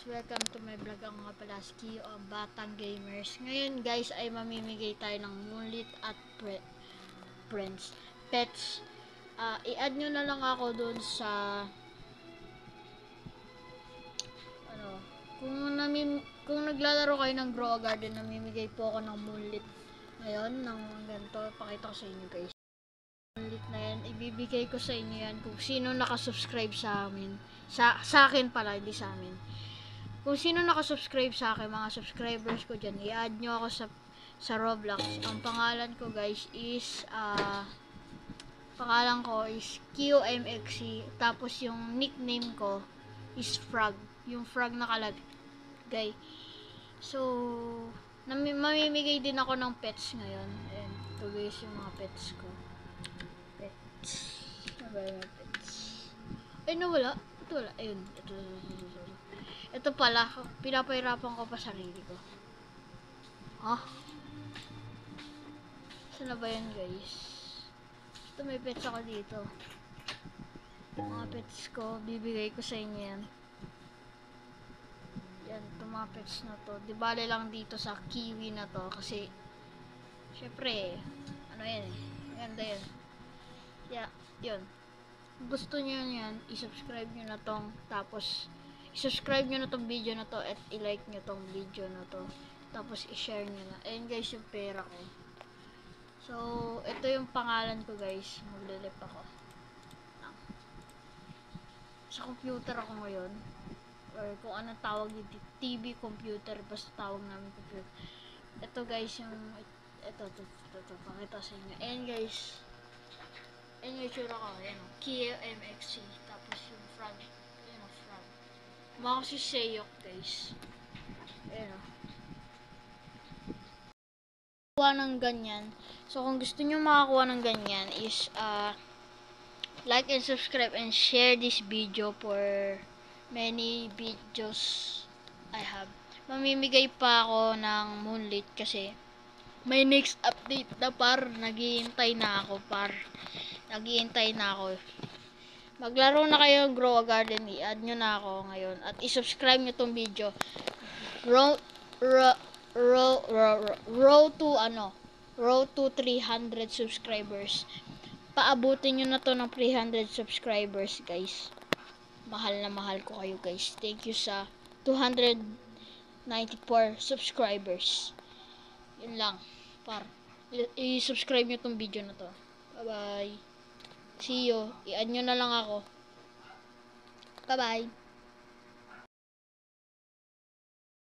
welcome to my vlog. Ako nga pala si Kio, ang Batang Gamers. Ngayon guys ay mamimigay tayo ng Moonlit at Friends Pets. I-add nyo na lang ako dun sa kung naglalaro kayo ng Grow a Garden, namimigay po ako ng Moonlit ngayon ng ganito. Pakita ko sa inyo guys. Moonlit na yan, ibibigay ko sa inyo yan kung sino nakasubscribe sa amin. Sa akin pala, hindi sa amin. Kung sino nakasubscribe sa akin, mga subscribers ko dyan, i-add nyo ako sa Roblox. Ang pangalan ko guys is QMXC. Tapos yung nickname ko is Frog. Yung Frog nakalagay. So mamimigay din ako ng pets ngayon. And ito guys yung mga pets ko. Pets. Ay, nawala. Ito wala. Ayun. Ito pala. Pinapahirapan ko pa sarili ko. Saan na ba yan guys? Ito, may pets ako dito. Mga pets ko. Bibigay ko sa inyo yan. Yan. Ito mga pets na to. Di bale lang dito sa kiwi na to. Kasi syempre ano yan eh. Maganda yan. Yeah. Yun. Gusto nyo yan, i-subscribe nyo na tong, tapos i-subscribe nyo na tong video na to at i-like nyo tong video na to, tapos i-share nyo na. Ayun guys yung pera ko. So ito yung pangalan ko guys. Maglilip ako sa computer ako ngayon, or kung anong tawag dito, TV, computer, basta tawag namin computer. Ito guys yung ito pakita sa inyo. Ayun guys, ayun yung tsura ko, ayan o, QMXC, tapos yung frog, ayan o, frog. Mga si Seyok guys, ayan o. Makakuha ng ganyan, so kung gusto nyo makakuha ng ganyan is, like and subscribe and share this video for many videos I have. Mamimigay pa ako ng Moonlit kasi may next update na naghihintay na ako Maglaro na kayo ng Grow a Garden, i-add nyo na ako ngayon at i-subscribe nyo tong video. Row to 300 subscribers. Paabutin nyo na to ng 300 subscribers guys. Mahal na mahal ko kayo guys. Thank you sa 294 subscribers. Yun lang. I-subscribe nyo tong video na to. Bye bye. See you. I-add nyo na lang ako. Bye bye.